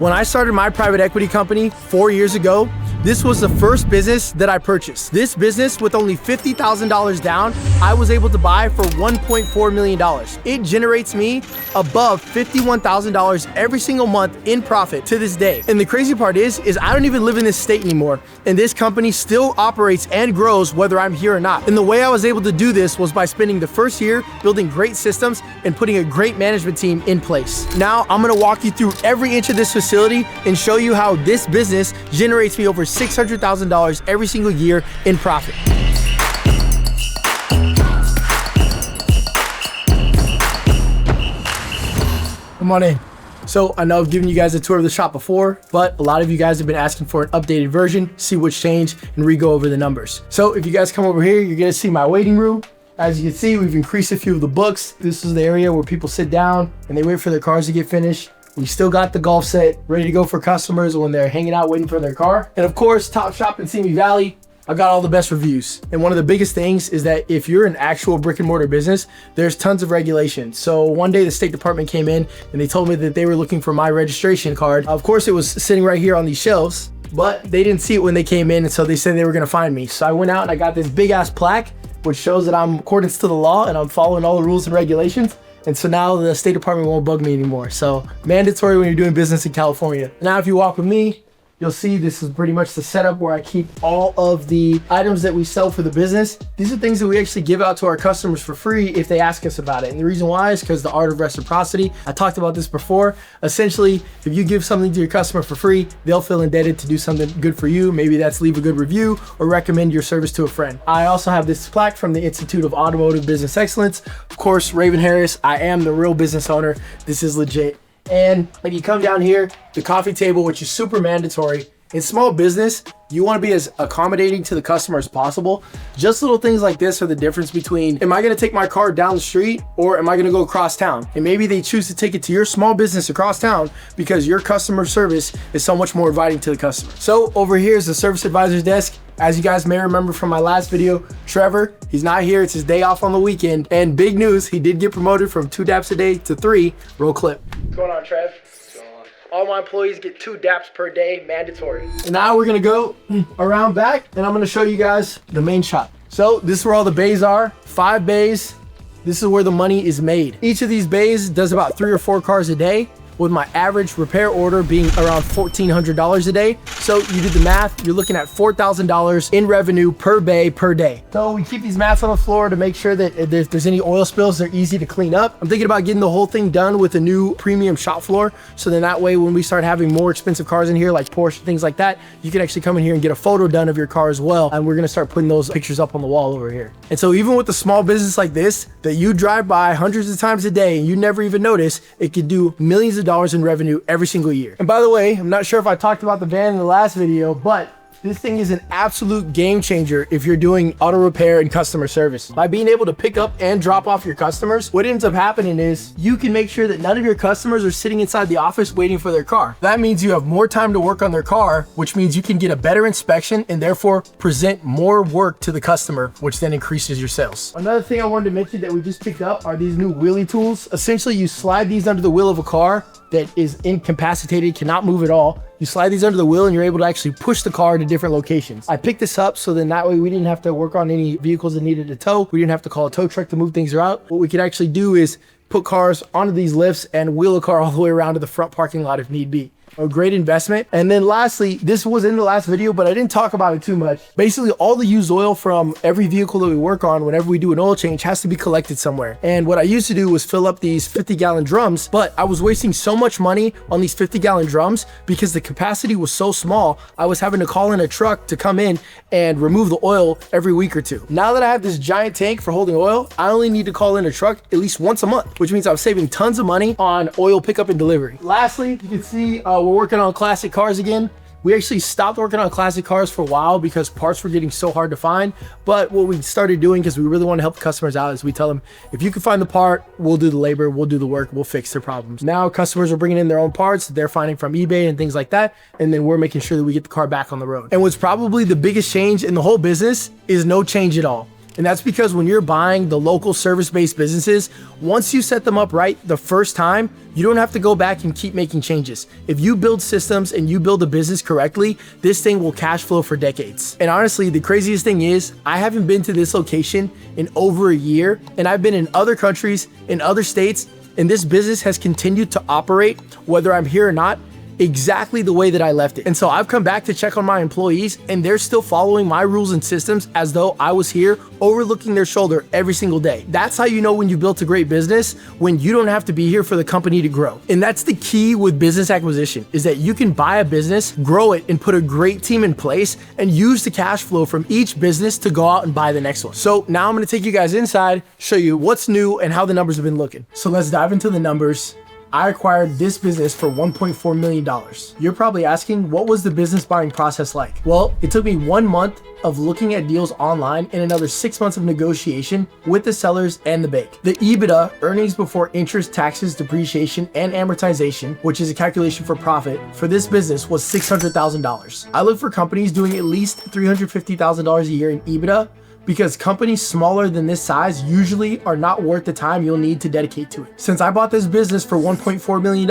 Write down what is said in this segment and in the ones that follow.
When I started my private equity company 4 years ago, this was the first business that I purchased. This business, with only $50,000 down, I was able to buy for $1.4 million. It generates me above $51,000 every single month in profit to this day. And the crazy part is I don't even live in this state anymore. And this company still operates and grows whether I'm here or not. And the way I was able to do this was by spending the first year building great systems and putting a great management team in place. Now, I'm gonna walk you through every inch of this facility and show you how this business generates me over $600,000 every single year in profit. Come on in. So I know I've given you guys a tour of the shop before, but a lot of you guys have been asking for an updated version, see what's changed, and re-go over the numbers. So if you guys come over here, you're gonna see my waiting room. As you can see, we've increased a few of the books. This is the area where people sit down and they wait for their cars to get finished. We still got the golf set ready to go for customers when they're hanging out waiting for their car. And of course, Top Shop in Simi Valley, I got all the best reviews. And one of the biggest things is that if you're an actual brick and mortar business, there's tons of regulation. So one day the State Department came in and they told me that they were looking for my registration card. Of course, it was sitting right here on these shelves, but they didn't see it when they came in. And so they said they were gonna find me. So I went out and I got this big ass plaque, which shows that I'm accordance to the law and I'm following all the rules and regulations. And so now the State Department won't bug me anymore. So mandatory when you're doing business in California. Now, if you walk with me, you'll see this is pretty much the setup where I keep all of the items that we sell for the business. These are things that we actually give out to our customers for free if they ask us about it. And the reason why is because the art of reciprocity. I talked about this before. Essentially, if you give something to your customer for free, they'll feel indebted to do something good for you. Maybe that's leave a good review or recommend your service to a friend. I also have this plaque from the Institute of Automotive Business Excellence. Of course, Raven Harris, I am the real business owner. This is legit. And if you come down here, the coffee table, which is super mandatory. In small business, you want to be as accommodating to the customer as possible. Just little things like this are the difference between, am I going to take my car down the street or am I going to go across town? And maybe they choose to take it to your small business across town because your customer service is so much more inviting to the customer. So over here is the service advisor's desk. As you guys may remember from my last video, Trevor, he's not here. It's his day off on the weekend. And big news, he did get promoted from 2 daps a day to 3. Roll clip. What's going on, Trev? All my employees get 2 daps per day, mandatory. And now we're gonna go around back and I'm gonna show you guys the main shop. So this is where all the bays are, 5 bays. This is where the money is made. Each of these bays does about 3 or 4 cars a day, with my average repair order being around $1,400 a day. So you do the math, you're looking at $4,000 in revenue per bay per day. So we keep these mats on the floor to make sure that if there's any oil spills, they're easy to clean up. I'm thinking about getting the whole thing done with a new premium shop floor. So then that way, when we start having more expensive cars in here, like Porsche, things like that, you can actually come in here and get a photo done of your car as well. And we're gonna start putting those pictures up on the wall over here. And so even with a small business like this, that you drive by hundreds of times a day and you never even notice, it could do millions of dollars in revenue every single year. And by the way, I'm not sure if I talked about the van in the last video, but this thing is an absolute game changer if you're doing auto repair and customer service. By being able to pick up and drop off your customers, what ends up happening is you can make sure that none of your customers are sitting inside the office waiting for their car. That means you have more time to work on their car, which means you can get a better inspection and therefore present more work to the customer, which then increases your sales. Another thing I wanted to mention that we just picked up are these new wheelie tools. Essentially, you slide these under the wheel of a car that is incapacitated, cannot move at all. You slide these under the wheel and you're able to actually push the car to different locations. I picked this up so then that way we didn't have to work on any vehicles that needed a tow. We didn't have to call a tow truck to move things out. What we could actually do is put cars onto these lifts and wheel a car all the way around to the front parking lot if need be. A great investment. And then lastly, this was in the last video, but I didn't talk about it too much. Basically, all the used oil from every vehicle that we work on, whenever we do an oil change, has to be collected somewhere. And what I used to do was fill up these 50-gallon drums, but I was wasting so much money on these 50-gallon drums because the capacity was so small. I was having to call in a truck to come in and remove the oil every week or 2. Now that I have this giant tank for holding oil, I only need to call in a truck at least once a month, which means I'm saving tons of money on oil pickup and delivery. Lastly, you can see we're working on classic cars again. We actually stopped working on classic cars for a while because parts were getting so hard to find. But what we started doing, because we really want to help customers out, is we tell them, if you can find the part, we'll do the labor, we'll do the work, we'll fix their problems. Now customers are bringing in their own parts that they're finding from eBay and things like that. And then we're making sure that we get the car back on the road. And what's probably the biggest change in the whole business is no change at all. And that's because when you're buying the local service-based businesses, once you set them up right the first time, you don't have to go back and keep making changes. If you build systems and you build a business correctly, this thing will cash flow for decades. And honestly, the craziest thing is I haven't been to this location in over a year, and I've been in other countries, in other states, and this business has continued to operate, whether I'm here or not, exactly the way that I left it. And so I've come back to check on my employees, and they're still following my rules and systems as though I was here overlooking their shoulder every single day. That's how you know when you built a great business, when you don't have to be here for the company to grow. And that's the key with business acquisition, is that you can buy a business, grow it, and put a great team in place and use the cash flow from each business to go out and buy the next one. So now I'm gonna take you guys inside, show you what's new and how the numbers have been looking. So let's dive into the numbers. I acquired this business for $1.4 million. You're probably asking, what was the business buying process like? Well, it took me 1 month of looking at deals online and another 6 months of negotiation with the sellers and the bank. The EBITDA, earnings before interest, taxes, depreciation, and amortization, which is a calculation for profit, for this business was $600,000. I look for companies doing at least $350,000 a year in EBITDA, because companies smaller than this size usually are not worth the time you'll need to dedicate to it. Since I bought this business for $1.4 million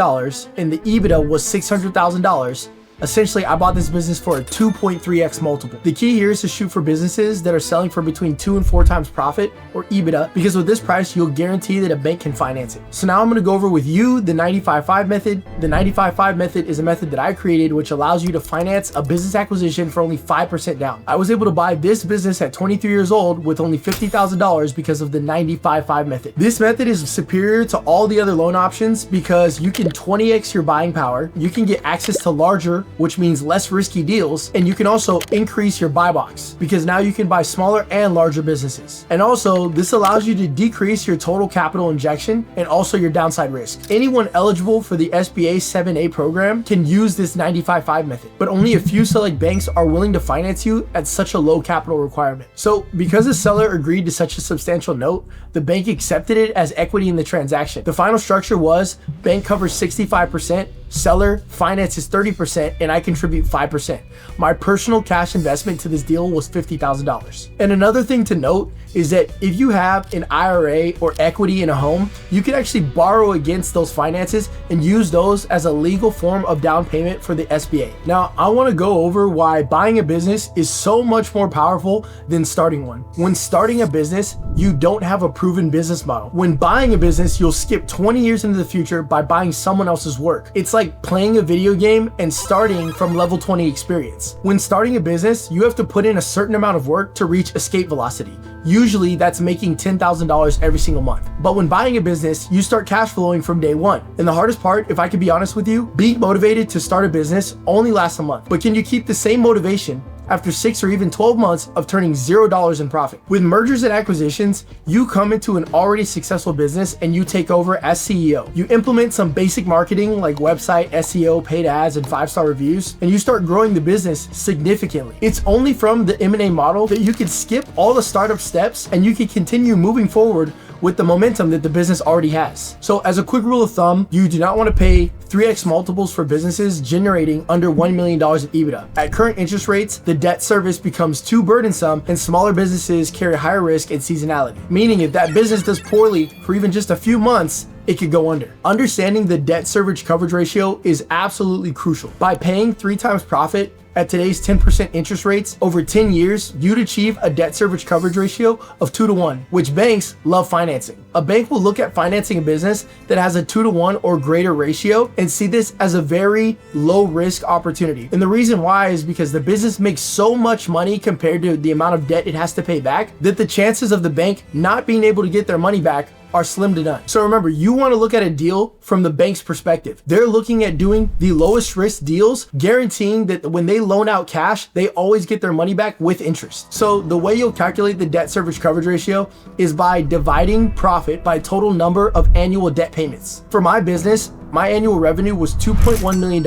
and the EBITDA was $600,000, essentially, I bought this business for a 2.3x multiple. The key here is to shoot for businesses that are selling for between 2 and 4 times profit, or EBITDA, because with this price, you'll guarantee that a bank can finance it. So now I'm gonna go over with you the 95/5 method. The 95/5 method is a method that I created which allows you to finance a business acquisition for only 5% down. I was able to buy this business at 23 years old with only $50,000 because of the 95/5 method. This method is superior to all the other loan options because you can 20x your buying power, you can get access to larger, which means less risky deals, and you can also increase your buy box because now you can buy smaller and larger businesses. And also, this allows you to decrease your total capital injection and also your downside risk. Anyone eligible for the SBA 7A program can use this 95/5 method, but only a few select banks are willing to finance you at such a low capital requirement. So because the seller agreed to such a substantial note, the bank accepted it as equity in the transaction. The final structure was bank covers 65%, seller finances 30%, and I contribute 5%. My personal cash investment to this deal was $50,000. And another thing to note is that if you have an IRA or equity in a home, you can actually borrow against those finances and use those as a legal form of down payment for the SBA. Now, I want to go over why buying a business is so much more powerful than starting one. When starting a business, you don't have a proven business model. When buying a business, you'll skip 20 years into the future by buying someone else's work. It's like playing a video game and starting from level 20 experience. When starting a business, you have to put in a certain amount of work to reach escape velocity. Usually that's making $10,000 every single month. But when buying a business, you start cash flowing from day one. And the hardest part, if I could be honest with you, being motivated to start a business only lasts a month. But can you keep the same motivation after 6 or even 12 months of turning $0 in profit? With mergers and acquisitions, you come into an already successful business and you take over as CEO. You implement some basic marketing like website, SEO, paid ads, and 5-star reviews, and you start growing the business significantly. It's only from the M&A model that you can skip all the startup steps and you can continue moving forward with the momentum that the business already has. So as a quick rule of thumb, you do not want to pay 3x multiples for businesses generating under $1 million in EBITDA. At current interest rates, the debt service becomes too burdensome and smaller businesses carry higher risk and seasonality. Meaning if that business does poorly for even just a few months, it could go under. Understanding the debt service coverage ratio is absolutely crucial. By paying 3 times profit at today's 10% interest rates over 10 years, you'd achieve a debt service coverage ratio of 2 to 1, which banks love financing. A bank will look at financing a business that has a 2 to 1 or greater ratio and see this as a very low risk opportunity. And the reason why is because the business makes so much money compared to the amount of debt it has to pay back that the chances of the bank not being able to get their money back are slim to none. So remember, you want to look at a deal from the bank's perspective. They're looking at doing the lowest risk deals, guaranteeing that when they loan out cash, they always get their money back with interest. So the way you'll calculate the debt service coverage ratio is by dividing profit by total number of annual debt payments. For my business, my annual revenue was $2.1 million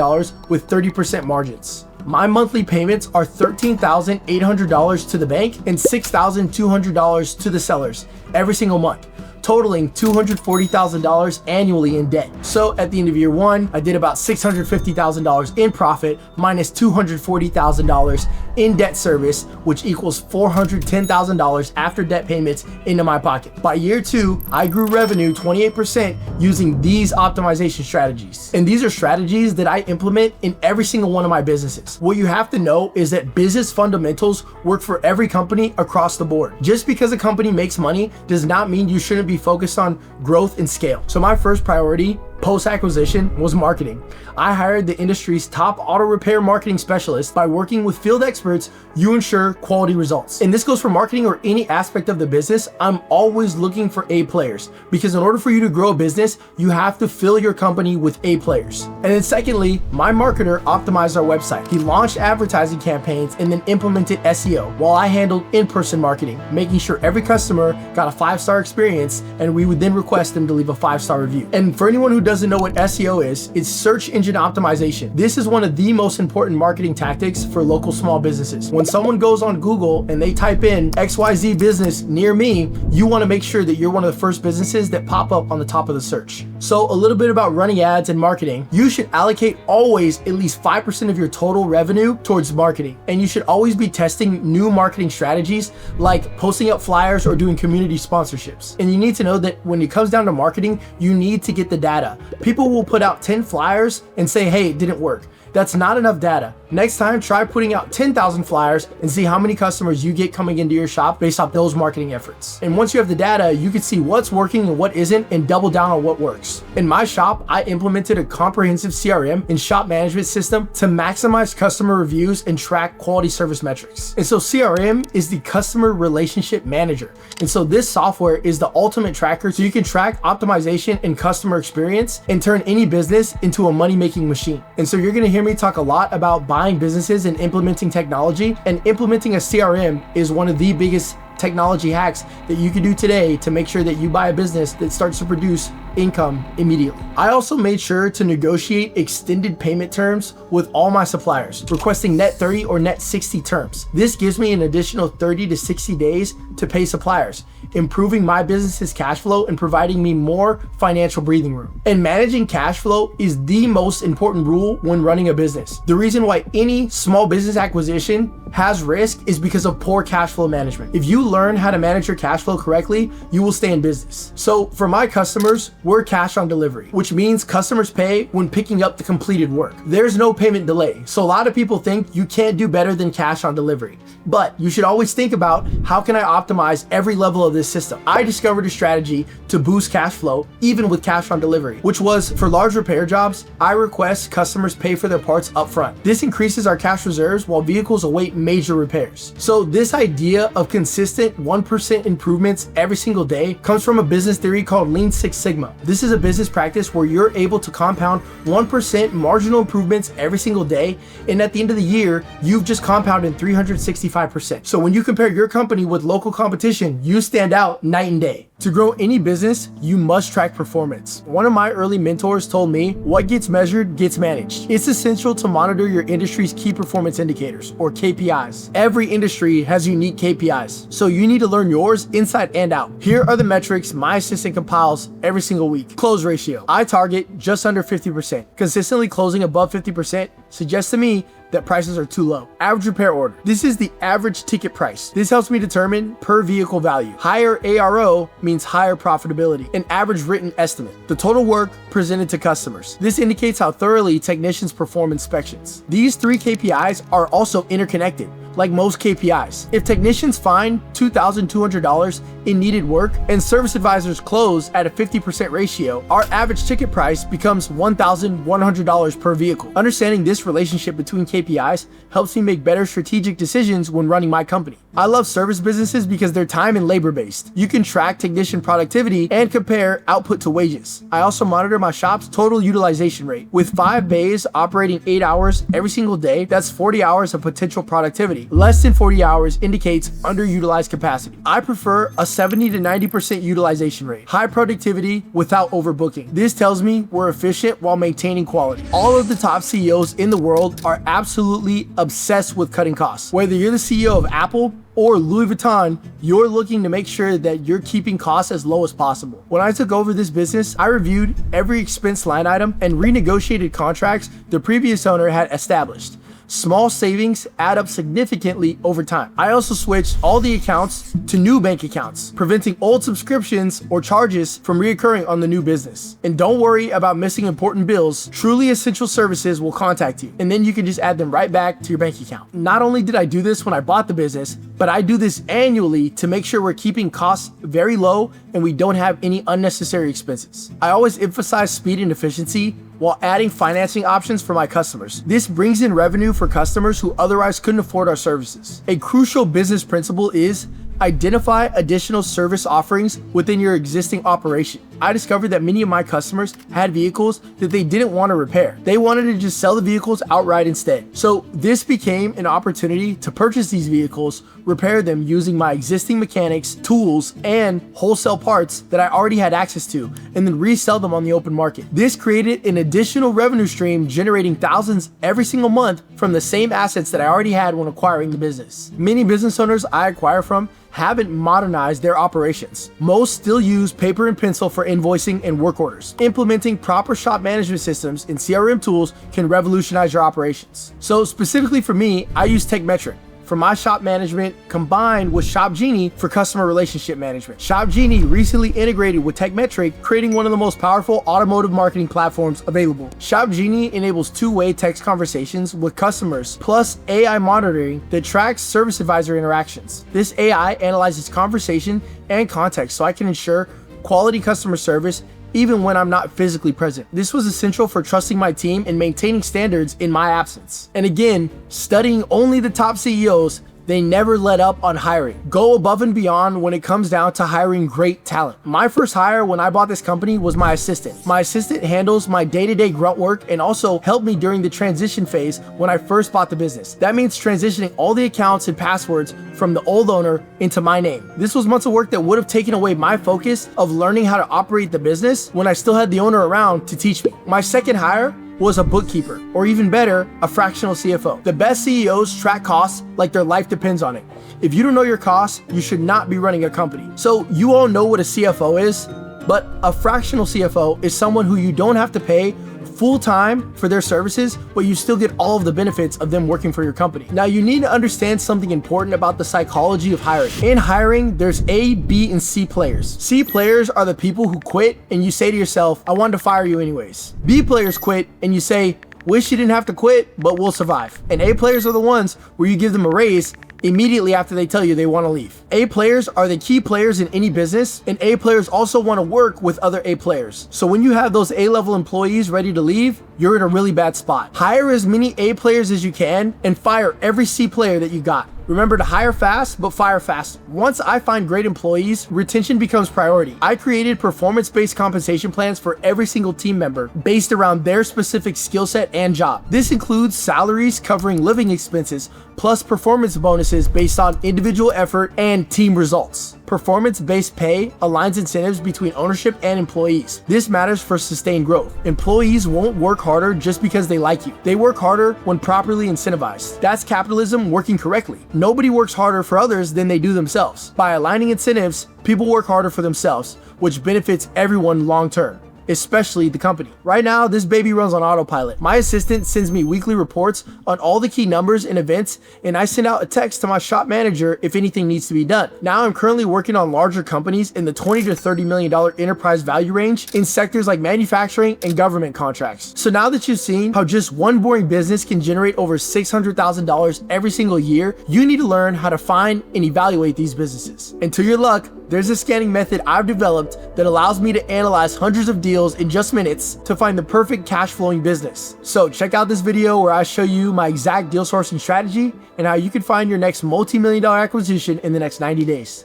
with 30% margins. My monthly payments are $13,800 to the bank and $6,200 to the sellers every single month. totaling $240,000 annually in debt. So at the end of year one, I did about $650,000 in profit minus $240,000 in debt service, which equals $410,000 after debt payments into my pocket. By year two, I grew revenue 28% using these optimization strategies. And these are strategies that I implement in every single one of my businesses. What you have to know is that business fundamentals work for every company across the board. Just because a company makes money does not mean you shouldn't be focused on growth and scale. So my first priority post-acquisition was marketing. I hired the industry's top auto repair marketing specialist. By working with field experts, you ensure quality results. And this goes for marketing or any aspect of the business. I'm always looking for A players, because in order for you to grow a business, you have to fill your company with A players. And then secondly, my marketer optimized our website. He launched advertising campaigns and then implemented SEO, while I handled in-person marketing, making sure every customer got a 5-star experience, and we would then request them to leave a 5-star review. And for anyone who doesn't know what SEO is, it's search engine optimization. This is one of the most important marketing tactics for local small businesses. When someone goes on Google and they type in XYZ business near me, you want to make sure that you're one of the first businesses that pop up on the top of the search. So a little bit about running ads and marketing. You should allocate always at least 5% of your total revenue towards marketing. And you should always be testing new marketing strategies like posting up flyers or doing community sponsorships. And you need to know that when it comes down to marketing, you need to get the data. People will put out 10 flyers and say, hey, it didn't work. That's not enough data. Next time, try putting out 10,000 flyers and see how many customers you get coming into your shop based off those marketing efforts. And once you have the data, you can see what's working and what isn't and double down on what works. In my shop, I implemented a comprehensive CRM and shop management system to maximize customer reviews and track quality service metrics. And so CRM is the customer relationship manager. And so this software is the ultimate tracker, so you can track optimization and customer experience and turn any business into a money-making machine. And so you're gonna hear me talk a lot about buying businesses and implementing technology, and implementing a CRM is one of the biggest technology hacks that you can do today to make sure that you buy a business that starts to produce income immediately. I also made sure to negotiate extended payment terms with all my suppliers, requesting net 30 or net 60 terms. This gives me an additional 30 to 60 days to pay suppliers, improving my business's cash flow and providing me more financial breathing room. And managing cash flow is the most important rule when running a business. The reason why any small business acquisition has risk is because of poor cash flow management. If you learn how to manage your cash flow correctly, you will stay in business. So for my customers, we're cash on delivery, which means customers pay when picking up the completed work. There's no payment delay. So a lot of people think you can't do better than cash on delivery. But you should always think about, how can I optimize every level of this system? I discovered a strategy to boost cash flow even with cash on delivery, which was for large repair jobs, I request customers pay for their parts upfront. This increases our cash reserves while vehicles await major repairs. So this idea of consistent 1% improvements every single day comes from a business theory called Lean Six Sigma. This is a business practice where you're able to compound 1% marginal improvements every single day, and at the end of the year, you've just compounded 365%. So when you compare your company with local competition, you stand out night and day. To grow any business, you must track performance. One of my early mentors told me, what gets measured gets managed. It's essential to monitor your industry's key performance indicators, or KPIs. Every industry has unique KPIs, so you need to learn yours inside and out. Here are the metrics my assistant compiles every single week. Close ratio. I target just under 50%. Consistently closing above 50% suggests to me that prices are too low. Average repair order. This is the average ticket price. This helps me determine per vehicle value. Higher ARO means higher profitability. An average written estimate. The total work presented to customers. This indicates how thoroughly technicians perform inspections. These three KPIs are also interconnected, like most KPIs. If technicians find $2,200 in needed work and service advisors close at a 50% ratio, our average ticket price becomes $1,100 per vehicle. Understanding this relationship between KPIs helps me make better strategic decisions when running my company. I love service businesses because they're time and labor based. You can track technician productivity and compare output to wages. I also monitor my shop's total utilization rate. With 5 bays operating 8 hours every single day, that's 40 hours of potential productivity. Less than 40 hours indicates underutilized capacity. I prefer a 70 to 90% utilization rate. High productivity without overbooking. This tells me we're efficient while maintaining quality. All of the top CEOs in the world are absolutely obsessed with cutting costs. Whether you're the CEO of Apple, or Louis Vuitton, you're looking to make sure that you're keeping costs as low as possible. When I took over this business, I reviewed every expense line item and renegotiated contracts the previous owner had established. Small savings add up significantly over time. I also switched all the accounts to new bank accounts, preventing old subscriptions or charges from reoccurring on the new business. And don't worry about missing important bills. Truly essential services will contact you, and then you can just add them right back to your bank account. Not only did I do this when I bought the business, but I do this annually to make sure we're keeping costs very low and we don't have any unnecessary expenses. I always emphasize speed and efficiency while adding financing options for my customers. This brings in revenue for customers who otherwise couldn't afford our services. A crucial business principle is identify additional service offerings within your existing operation. I discovered that many of my customers had vehicles that they didn't want to repair. They wanted to just sell the vehicles outright instead. So this became an opportunity to purchase these vehicles, repair them using my existing mechanics, tools, and wholesale parts that I already had access to, and then resell them on the open market. This created an additional revenue stream, generating thousands every single month from the same assets that I already had when acquiring the business. Many business owners I acquire from haven't modernized their operations. Most still use paper and pencil for invoicing and work orders. Implementing proper shop management systems and CRM tools can revolutionize your operations. So specifically for me, I use TechMetric for my shop management, combined with Shop Genie for customer relationship management. Shop Genie recently integrated with TechMetric, creating one of the most powerful automotive marketing platforms available. Shop Genie enables two-way text conversations with customers, plus AI monitoring that tracks service advisor interactions. This AI analyzes conversation and context so I can ensure quality customer service even when I'm not physically present. This was essential for trusting my team and maintaining standards in my absence. And again, studying only the top CEOs, they never let up on hiring. Go above and beyond when it comes down to hiring great talent. My first hire when I bought this company was my assistant. My assistant handles my day-to-day grunt work and also helped me during the transition phase when I first bought the business. That means transitioning all the accounts and passwords from the old owner into my name. This was months of work that would have taken away my focus of learning how to operate the business when I still had the owner around to teach me. My second hire was a bookkeeper, or even better, a fractional CFO. The best CEOs track costs like their life depends on it. If you don't know your costs, you should not be running a company. So you all know what a CFO is, but a fractional CFO is someone who you don't have to pay full-time for their services, but you still get all of the benefits of them working for your company. Now, you need to understand something important about the psychology of hiring. In hiring, there's A, B, and C players. C players are the people who quit and you say to yourself, I wanted to fire you anyways. B players quit and you say, wish you didn't have to quit, but we'll survive. And A players are the ones where you give them a raise immediately after they tell you they want to leave. A players are the key players in any business, and A players also want to work with other A players. So when you have those A-level employees ready to leave, you're in a really bad spot. Hire as many A players as you can and fire every C player that you got. Remember to hire fast, but fire fast. Once I find great employees, retention becomes priority. I created performance-based compensation plans for every single team member based around their specific skill set and job. This includes salaries covering living expenses, plus performance bonuses based on individual effort and team results. Performance-based pay aligns incentives between ownership and employees. This matters for sustained growth. Employees won't work harder just because they like you. They work harder when properly incentivized. That's capitalism working correctly. Nobody works harder for others than they do themselves. By aligning incentives, people work harder for themselves, which benefits everyone long-term, especially the company. Right now, this baby runs on autopilot. My assistant sends me weekly reports on all the key numbers and events, and I send out a text to my shop manager if anything needs to be done. Now I'm currently working on larger companies in the $20 to $30 million enterprise value range in sectors like manufacturing and government contracts. So now that you've seen how just one boring business can generate over $600,000 every single year, you need to learn how to find and evaluate these businesses. And to your luck, there's a scanning method I've developed that allows me to analyze hundreds of deals in just minutes to find the perfect cash flowing business. So check out this video where I show you my exact deal sourcing strategy and how you can find your next multi-million-dollar acquisition in the next 90 days.